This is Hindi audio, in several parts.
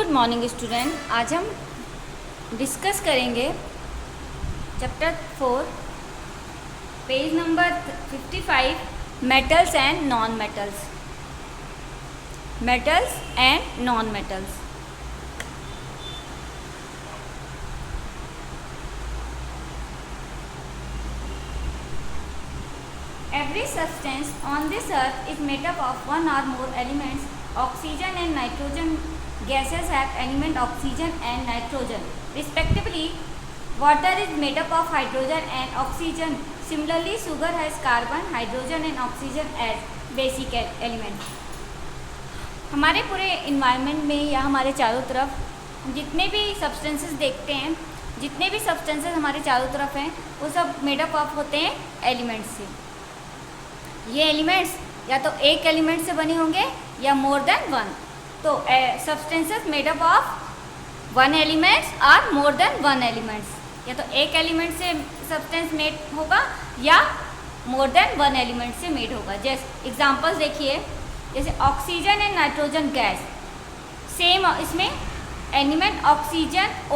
Good morning student. आज हम डिस्कस करेंगे chapter 4 page number 55 metals and non metals. Metals and non metals. Every substance on this earth is made up of one or more elements. Oxygen and nitrogen gases have element oxygen and nitrogen respectively. Water is made up of hydrogen and oxygen. Similarly, sugar has carbon, hydrogen and oxygen as basic element. हमारे पूरे इन्वायरमेंट में या हमारे चारों तरफ जितने भी सब्सटेंसेस देखते हैं, जितने भी सब्सटेंसेस हमारे चारों तरफ हैं, वो सब मेडअप ऑफ होते हैं एलिमेंट्स से। ये एलिमेंट्स या तो एक एलिमेंट से बने होंगे या मोर देन वन। तो substances made up of one elements और मोर देन वन एलिमेंट्स, या तो एक एलिमेंट से सब्सटेंस मेड होगा या मोर देन वन एलिमेंट से मेड होगा। जैसे एग्जांपल्स देखिए, जैसे oxygen and nitrogen gas, same इसमें element oxygen O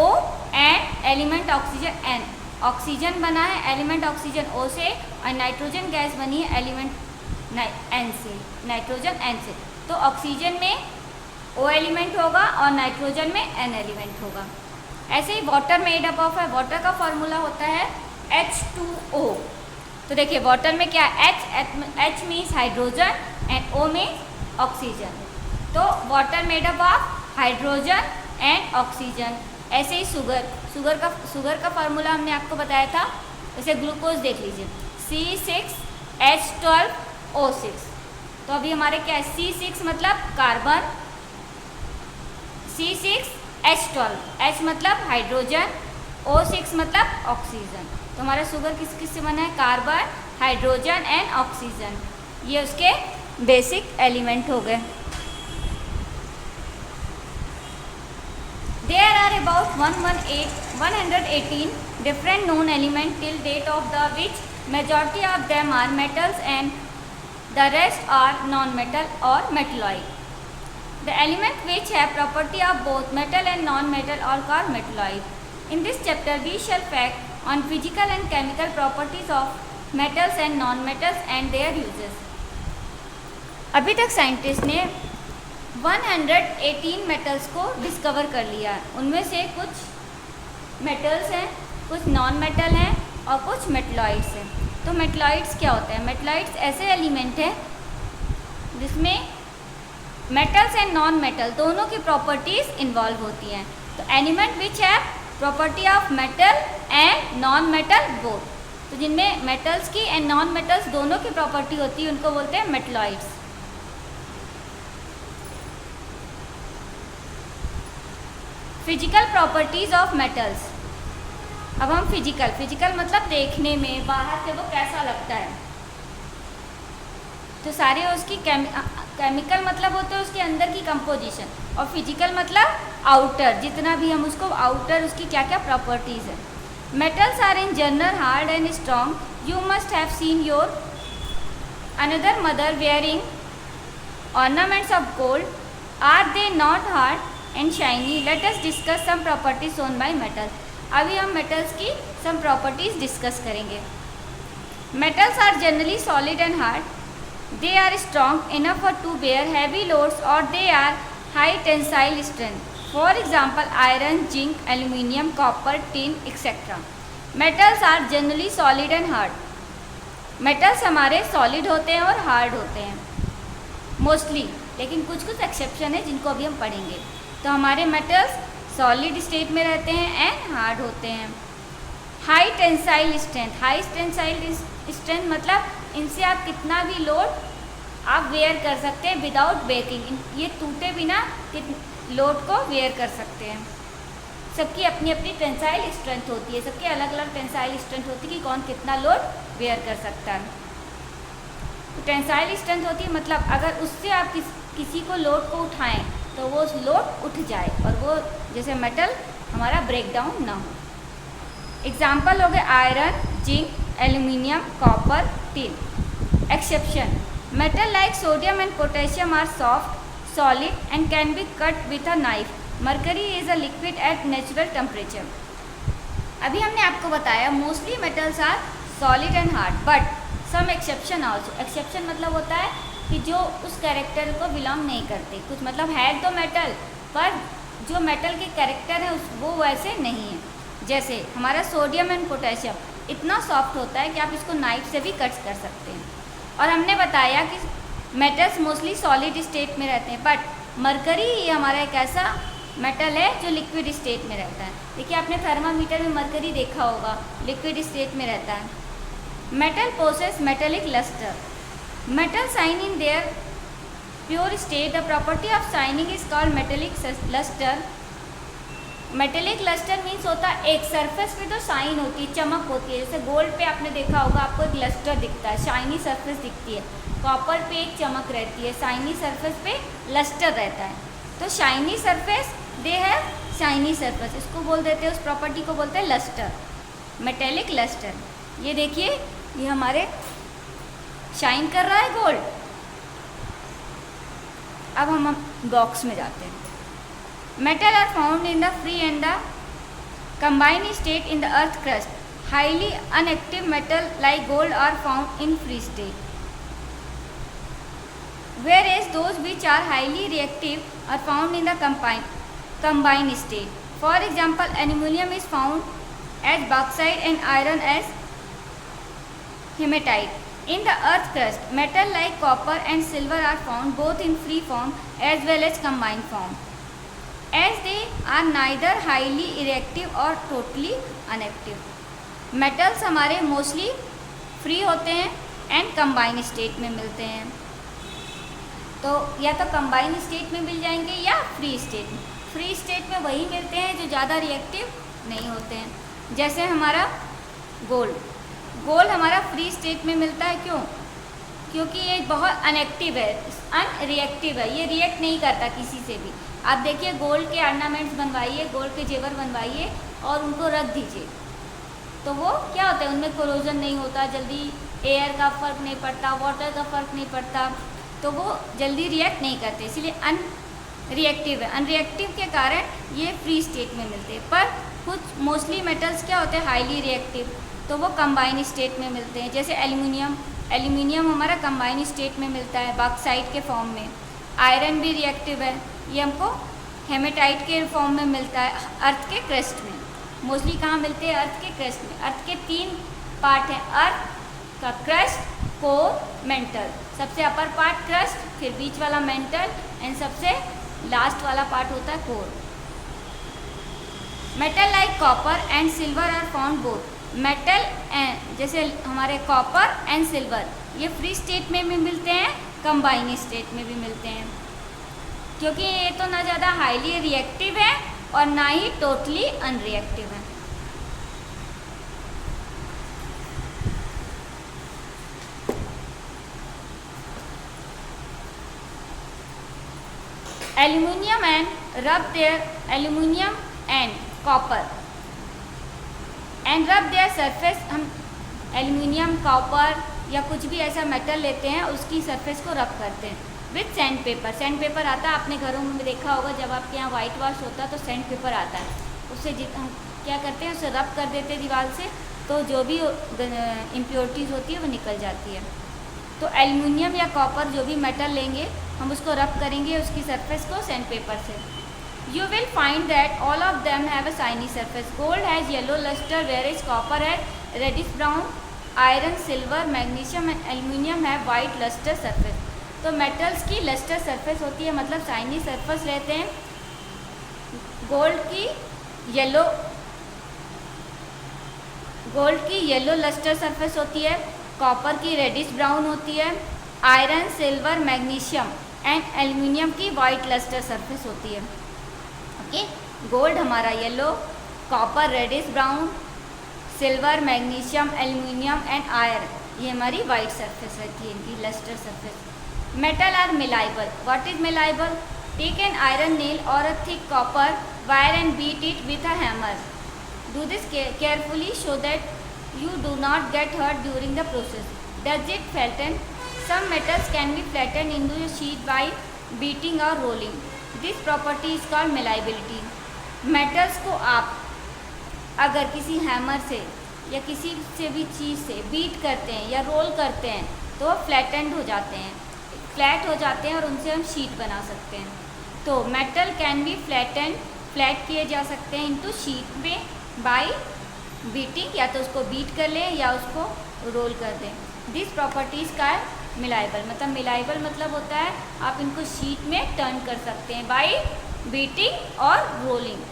and element oxygen N। Oxygen बना है एलिमेंट ऑक्सीजन O से और नाइट्रोजन गैस बनी है एलिमेंट N से, नाइट्रोजन N से। तो ऑक्सीजन में O एलिमेंट होगा और नाइट्रोजन में N एलिमेंट होगा। ऐसे ही वाटर मेड अप ऑफ है, वाटर का फॉर्मूला होता है H2O। तो देखिए वाटर में क्या है, H means hydrogen and O means oxygen. तो water made up of hydrogen and oxygen. ऐसे ही शुगर का फार्मूला हमने आपको बताया था। जैसे ग्लूकोज देख लीजिए, C6H12O6। तो अभी हमारे क्या है, C6 मतलब कार्बन, C6H12, H मतलब हाइड्रोजन, O6 मतलब ऑक्सीजन। तो हमारा शुगर किस से बना है, कार्बन, हाइड्रोजन एंड ऑक्सीजन। ये उसके बेसिक एलिमेंट हो गए। There are about 118 different known elements till date of the which majority of them are metals and the rest are non-metal or metalloid. The elements which have property of both metal and non-metal are called metalloid. In this chapter we shall fact on physical and chemical properties of metals and non-metals and their uses. अभी तक साइंटिस्ट ने 118 मेटल्स को डिस्कवर कर लिया है। उनमें से कुछ मेटल्स हैं, कुछ नॉन मेटल हैं और कुछ मेटलॉइड्स हैं। तो मेटलॉइड्स क्या होते हैं? मेटलॉइड्स ऐसे एलिमेंट हैं जिसमें मेटल्स एंड नॉन मेटल दोनों की प्रॉपर्टीज़ इन्वॉल्व होती हैं। तो एलिमेंट विच है property of metal and non metal both. तो जिनमें मेटल्स की एंड नॉन मेटल्स दोनों की प्रॉपर्टी होती है उनको बोलते हैं metalloids. Physical properties of metals. अब हम फिजिकल मतलब देखने में बाहर से वो कैसा लगता है। तो सारे उसकी केमिकल मतलब होते हैं उसके अंदर की कंपोजिशन, और फिजिकल मतलब आउटर, जितना भी हम उसको आउटर उसकी क्या क्या प्रॉपर्टीज है। Metals are in general hard and strong. You must have seen your another mother wearing ornaments of gold. Are they not hard and shiny? Let us discuss some properties shown by metals. अभी हम मेटल्स की सम प्रॉपर्टीज डिस्कस करेंगे। Metals are generally solid and hard. They are strong enough to bear heavy loads और they are high tensile strength. For example iron, zinc, aluminium, copper, tin etcetera. Metals are generally solid and hard. Metals हमारे सॉलिड होते हैं और हार्ड होते हैं मोस्टली, लेकिन कुछ एक्सेप्शन है जिनको अभी हम पढ़ेंगे। तो हमारे मेटल्स सॉलिड स्टेट में रहते हैं एंड हार्ड होते हैं। High tensile strength. High tensile strength मतलब इनसे आप कितना भी लोड आप वेयर कर सकते हैं विदाउट ब्रेकिंग। ये टूटे बिना लोड को वेयर कर सकते हैं। सबकी अपनी अपनी टेंसाइल स्ट्रेंथ होती है, सबकी अलग अलग टेंसाइल स्ट्रेंथ होती है कि कौन कितना लोड वेयर कर सकता है। टेंसाइल स्ट्रेंथ होती है मतलब अगर उससे आप किसी को लोड को उठाएं तो वो लोड उठ जाए और वो जैसे मेटल हमारा ब्रेक डाउन ना हो। एग्जाम्पल हो गए iron, zinc, aluminium, copper, tin. Exception, metal like sodium and potassium are soft, solid and can be cut with a knife. Mercury is a liquid at natural temperature. अभी हमने आपको बताया mostly metals are solid and hard but some exception also. Exception मतलब होता है कि जो उस कैरेक्टर को बिलोंग नहीं करते, कुछ मतलब है तो मेटल पर जो मेटल के कैरेक्टर है वो वैसे नहीं है। जैसे हमारा सोडियम एंड पोटेशियम इतना सॉफ्ट होता है कि आप इसको नाइफ से भी कट कर सकते हैं। और हमने बताया कि मेटल्स मोस्टली सॉलिड स्टेट में रहते हैं बट मरकरी ये हमारा एक ऐसा मेटल है जो लिक्विड स्टेट में रहता है। देखिए आपने थर्मामीटर में मरकरी देखा होगा, लिक्विड स्टेट में रहता है। Metal possess metallic lustre. Metal shine in their pure state. The property of shining is called metallic lustre. Metallic lustre means होता है एक सरफेस पे तो शाइन होती है, चमक होती है। जैसे गोल्ड पे आपने देखा होगा आपको एक लस्टर दिखता है, शाइनी सरफेस दिखती है। कॉपर पे एक चमक रहती है, शाइनी सरफेस पे लस्टर रहता है। तो शाइनी सरफेस दे है शाइनी सरफेस, इसको बोल देते हैं, उस प्रॉपर्टी को बोलते हैं लस्टर, मेटेलिक लस्टर। ये देखिए ये हमारे शाइन कर रहा है गोल्ड। अब हम बॉक्स में जाते हैं। Metal are found in the free and the combined state in the earth crust. Highly unactive metal like gold are found in free state, whereas those which are highly reactive are found in the combined state. For example, aluminum is found as bauxite and iron as hematite. In the earth crust, metal like copper and silver are found both in free form as well as combined form, as they are neither highly reactive or totally inactive. Metals हमारे mostly free होते हैं and combined state में मिलते हैं। तो या तो कंबाइन स्टेट में मिल जाएंगे या फ्री स्टेट में। फ्री स्टेट में वही मिलते हैं जो ज़्यादा रिएक्टिव नहीं होते हैं। जैसे हमारा गोल्ड हमारा फ्री स्टेट में मिलता है। क्यों? क्योंकि ये बहुत अनएक्टिव है, अनरिएक्टिव है, ये रिएक्ट नहीं करता किसी से भी। आप देखिए गोल्ड के ऑर्नामेंट्स बनवाइए, गोल्ड के जेवर बनवाइए और उनको रख दीजिए तो वो क्या होता है, उनमें कोरोजन नहीं होता, जल्दी एयर का फ़र्क नहीं पड़ता, वाटर का फ़र्क नहीं पड़ता, तो वो जल्दी रिएक्ट नहीं करते, इसलिए अनरिएक्टिव है। अनरिएक्टिव के कारण ये फ्री स्टेट में मिलते हैं। पर कुछ मोस्टली मेटल्स क्या होते हैं, हाईली रिएक्टिव, तो वो कंबाइन स्टेट में मिलते हैं। जैसे एल्यूमिनियम हमारा कंबाइन स्टेट में मिलता है बॉक्साइट के फॉर्म में। आयरन भी रिएक्टिव है, ये हमको हेमेटाइट के फॉर्म में मिलता है अर्थ के क्रस्ट में। मोस्टली कहाँ मिलते हैं, अर्थ के क्रस्ट में। अर्थ के 3 पार्ट हैं, अर्थ का क्रस्ट, कोर, मेंटल। सबसे अपर पार्ट क्रस्ट, फिर बीच वाला मेंटल एंड सबसे लास्ट वाला पार्ट होता है core. Metal like copper and silver are found both. Metal and जैसे हमारे कॉपर एंड सिल्वर ये फ्री स्टेट में भी मिलते हैं, कंबाइन स्टेट में भी मिलते हैं, क्योंकि ये तो ना ज़्यादा हाईली रिएक्टिव है और ना ही टोटली अनरिएक्टिव है। Aluminium and rub their aluminium and copper and rub their surface। हम एल्यूमिनियम, कॉपर या कुछ भी ऐसा मेटल लेते हैं उसकी सरफेस को रब करते हैं with sand paper. Sand paper आता है, आपने घरों में देखा होगा, जब आपके यहाँ वाइट वॉश होता है तो सैंड पेपर आता है, उससे हम क्या करते हैं, उसे रब कर देते हैं दीवार से, तो जो भी इम्प्योरिटीज़ होती है वो निकल जाती है। तो एल्यूमिनियम या कॉपर जो भी मेटल लेंगे हम उसको रब करेंगे उसकी सरफेस को सैंड पेपर से। You will find that all of them have a shiny surface. Gold has yellow lustre whereas copper has reddish brown, iron, silver, magnesium and aluminium have white lustre surface. तो मेटल्स की लस्टर सरफेस होती है, मतलब शाइनी सरफेस रहते हैं। गोल्ड की येलो लस्टर सरफेस होती है, कॉपर की रेडिश ब्राउन होती है, iron, silver, magnesium and aluminium की वाइट लस्टर सरफेस होती है। ओके, गोल्ड हमारा yellow, copper reddish brown, silver, magnesium, aluminium and iron ये हमारी वाइट सरफेस रहती है, इनकी lustre surface. Metal are malleable. What is malleable? Take an iron nail और a thick copper wire and beat it with a hammer. Do this carefully so that you do not get hurt during the process. Does it flatten? Some metals can be flattened into a sheet by beating or rolling. This property is called malleability. Metals को आप अगर किसी हैमर से या किसी से भी चीज़ से बीट करते हैं या रोल करते हैं तो वो फ्लैटेंड हो जाते हैं, फ्लैट हो जाते हैं और उनसे हम शीट बना सकते हैं। तो मेटल कैन बी फ्लैट किए जा सकते हैं इनटू शीट में बाय बीटिंग, या तो उसको बीट कर लें या उसको रोल कर दें। दिस प्रॉपर्टीज़ का मिलाइबल, मतलब मिलाइबल मतलब होता है आप इनको शीट में टर्न कर सकते हैं बाय बीटिंग और rolling.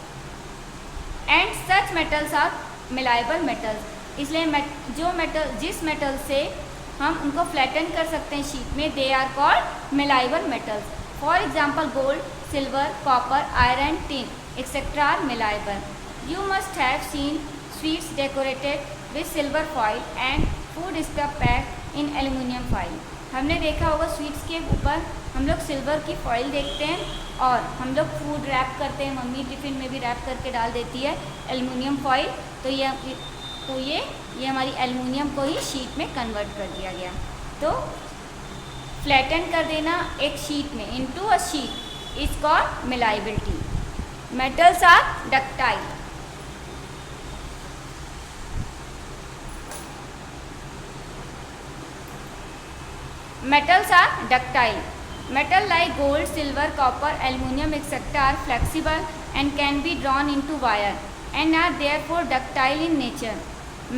And such metals are malleable metals, इसलिए जो मेटल जिस मेटल से हम उनको फ्लैटन कर सकते हैं शीट में, they are called malleable metals. For example gold, silver, copper, iron, tin etcetera are malleable. You must have seen sweets decorated with silver foil and food stuff pack in aluminium foil. हमने देखा होगा स्वीट्स के ऊपर हम लोग सिल्वर की फॉइल देखते हैं और हम लोग फूड रैप करते हैं, मम्मी टिफ़िन में भी रैप करके डाल देती है एल्युमिनियम फॉइल। तो ये हमारी एल्युमिनियम को ही शीट में कन्वर्ट कर दिया गया। तो फ्लैटन कर देना एक शीट में into a sheet is called malleability. Metals are ductile. Metals are ductile. Metal like gold, silver, copper, aluminum etc. are flexible and can be drawn into wire and are therefore ductile in nature.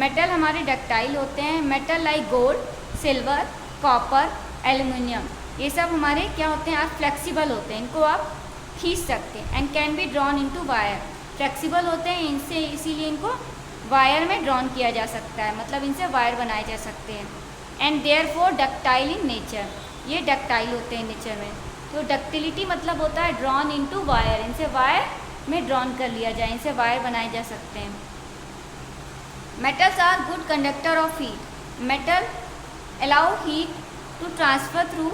Metal हमारे ductile होते हैं। Metal like gold, silver, copper, aluminum ये सब हमारे क्या होते हैं, आप flexible होते हैं, इनको आप खींच सकते हैं। And can be drawn into wire, flexible होते हैं इनसे, इसीलिए इनको वायर में ड्रॉन किया जा सकता है, मतलब इनसे वायर बनाए जा सकते हैं। And therefore ductile in nature, ये डक्टाइल होते हैं नेचर में। तो डक्टिलिटी मतलब होता है ड्रॉन इनटू वायर, इनसे वायर में ड्रॉन कर लिया जाए, इनसे वायर बनाए जा सकते हैं। Metals are good conductor of heat. Metal allow heat to transfer through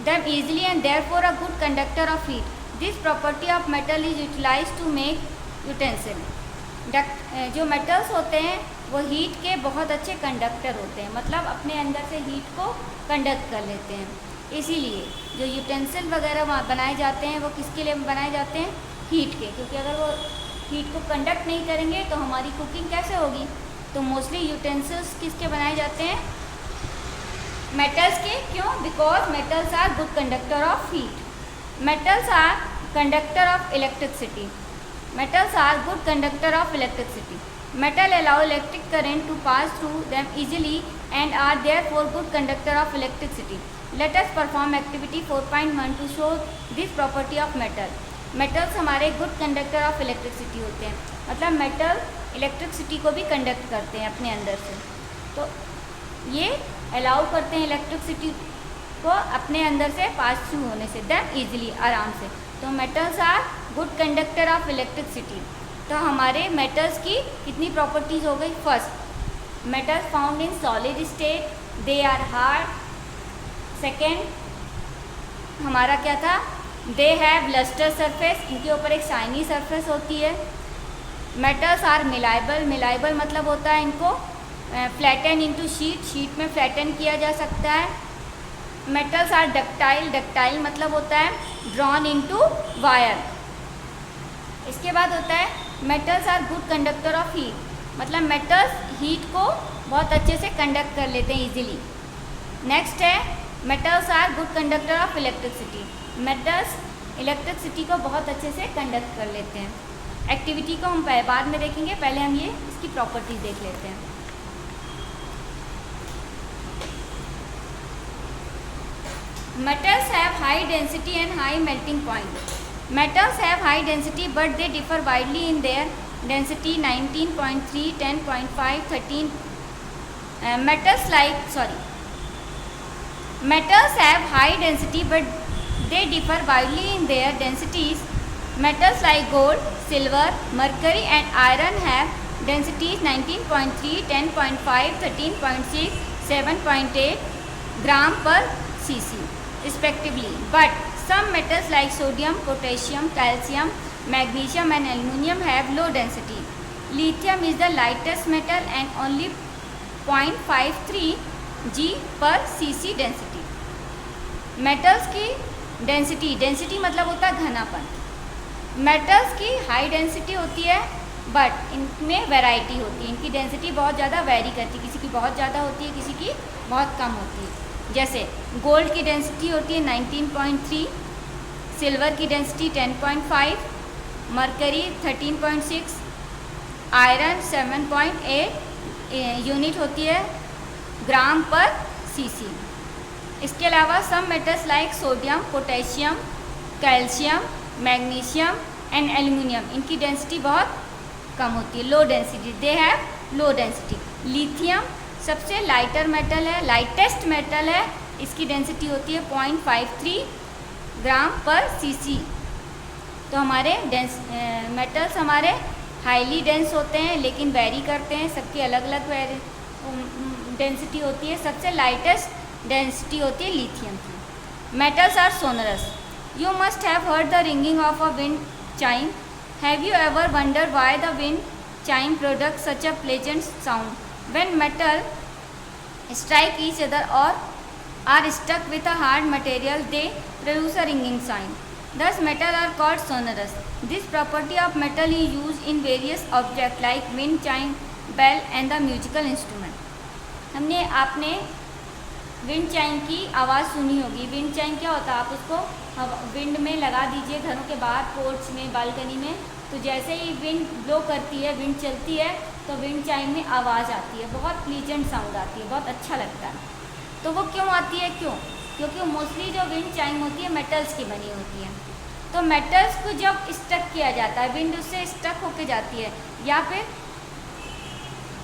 them easily and therefore a good conductor of heat. This property of metal is utilized to make utensil. जो मेटल्स होते हैं वो हीट के बहुत अच्छे कंडक्टर होते हैं, मतलब अपने अंदर से हीट को कंडक्ट कर लेते हैं। इसीलिए जो यूटेंसिल वगैरह बनाए जाते हैं वो किसके लिए बनाए जाते हैं, हीट के, क्योंकि अगर वो हीट को कंडक्ट नहीं करेंगे तो हमारी कुकिंग कैसे होगी। तो मोस्टली यूटेंसिल्स किसके बनाए जाते हैं, मेटल्स के। क्यों? Because metals are good conductor of heat. Metals are conductor of electricity. Metals are good conductor of electricity. Metal allow electric current to pass through them easily and are therefore good conductor of electricity. Let us perform activity 4.1 to show this property of metal. Metals हमारे good conductor of electricity होते हैं, मतलब metal इलेक्ट्रिसिटी को भी कंडक्ट करते हैं अपने अंदर से। तो ये अलाउ करते हैं इलेक्ट्रिसिटी को अपने अंदर से पास थ्रू होने से, दैट इजीली, आराम से। तो metals are good conductor of electricity. तो हमारे मेटल्स की कितनी प्रॉपर्टीज़ हो गई। First, metals found in solid state, they are hard. Second हमारा क्या था, दे हैव लस्टर सरफेस, इनके ऊपर एक शाइनी सरफेस होती है। मेटल्स आर मिलाइबल, मिलाइबल मतलब होता है इनको फ्लैटन इनटू शीट, शीट में फ्लैटन किया जा सकता है। मेटल्स आर डक्टाइल, डक्टाइल मतलब होता है ड्रॉन इनटू वायर। इसके बाद होता है metals are good conductor of heat, मतलब मेटल्स हीट को बहुत अच्छे से कंडक्ट कर लेते हैं इजीली। नेक्स्ट है metals are good conductor of electricity, metals electricity को बहुत अच्छे से कंडक्ट कर लेते हैं। एक्टिविटी को हम बाद में देखेंगे, पहले हम ये इसकी प्रॉपर्टीज देख लेते हैं। Metals have high density and high melting point. Metals have high density but they differ widely in their density 19.3, 10.5, 13. Metals have high density but they differ widely in their densities. Metals like gold, silver, mercury and iron have densities 19.3, 10.5, 13.6, 7.8 gram per cc. Respectively, but some metals like sodium, potassium, calcium, magnesium and aluminum have low density. Lithium is the lightest metal and only 0.53 g per cc density. Metals की डेंसिटी, डेंसिटी मतलब होता है घनापन। मेटल्स की हाई डेंसिटी होती है बट इनमें वैरायटी होती है, इनकी डेंसिटी बहुत ज़्यादा वेरी करती है, किसी की बहुत ज़्यादा होती है, किसी की बहुत कम होती है। जैसे गोल्ड की डेंसिटी होती है 19.3, सिल्वर की डेंसिटी 10.5, मरकरी 13.6, आयरन 7.8 यूनिट होती है ग्राम पर सीसी। इसके अलावा some metals like sodium, potassium, calcium, magnesium and aluminium, इनकी डेंसिटी बहुत कम होती है, low density, they have low density. Lithium सबसे लाइटर मेटल है, लाइटेस्ट मेटल है, इसकी डेंसिटी होती है 0.53 ग्राम पर सीसी। तो हमारे मेटल्स हमारे हाईली डेंस होते हैं लेकिन वेरी करते हैं, सबकी अलग अलग डेंसिटी होती है। सबसे लाइटेस्ट डेंसिटी होती है लिथियम की। Metals are sonorous. You must have heard the ringing of a wind chime. Have you ever wonder why the wind chime product such a pleasant sound when metal strike each other or are stuck with a hard material, they produce a ringing sound. Thus metal are called sonorous. This property of metal is used in various objects like wind chime, bell and the musical instrument. आपने विंड चाइम की आवाज़ सुनी होगी। विंड चाइम क्या होता है, आप उसको विंड में लगा दीजिए घरों के बाहर, पोर्च में, बालकनी में, तो जैसे ही विंड ब्लो करती है, विंड चलती है, तो विंड चाइम में आवाज़ आती है, बहुत प्लीजेंट साउंड आती है, बहुत अच्छा लगता है। तो वो क्यों आती है, क्योंकि मोस्टली जो विंड चाइम होती है मेटल्स की बनी होती है। तो मेटल्स को जब स्टक किया जाता है, विंड उससे स्टक होके जाती है, या फिर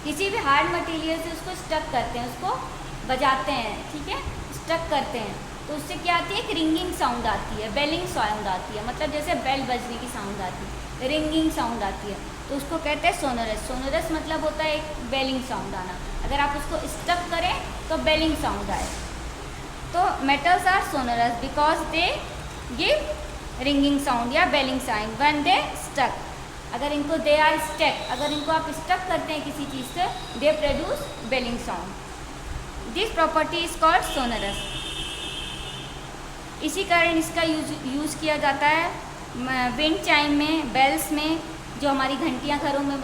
किसी भी हार्ड मटेरियल से उसको स्टक करते हैं, उसको बजाते हैं, ठीक है, स्टक करते हैं, तो उससे क्या आती है, एक रिंगिंग साउंड आती है, बेलिंग साउंड आती है, मतलब जैसे बेल बजने की साउंड आती है, रिंगिंग साउंड आती है, तो उसको कहते हैं सोनरस। सोनरस मतलब होता है एक बेलिंग साउंड आना। अगर आप उसको स्टक करें तो बेलिंग साउंड आए। तो metals are sonorous because they give ringing sound या belling sound when they stuck. अगर इनको दे आर स्टक, अगर इनको आप स्टक करते हैं किसी चीज़ से, they produce belling sound. This property is called sonorous. इसी कारण इसका यूज़ किया जाता है विंड चाइम में, बेल्स में, जो हमारी घंटियां घरों में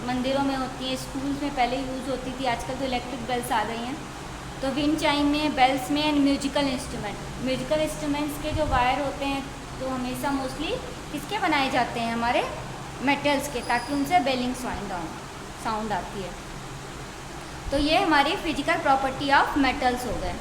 मंदिरों में होती हैं, स्कूल्स में पहले यूज़ होती थी, आजकल तो इलेक्ट्रिक बेल्स आ गई हैं। तो विंड चाइम में, बेल्स में and musical instrument, musical instruments के जो वायर होते हैं तो हमेशा मोस्टली किसके बनाए जाते हैं, हमारे मेटल्स के, ताकि उनसे बेलिंग साउंड आती है। तो ये हमारी फिजिकल प्रॉपर्टी ऑफ मेटल्स हो गए।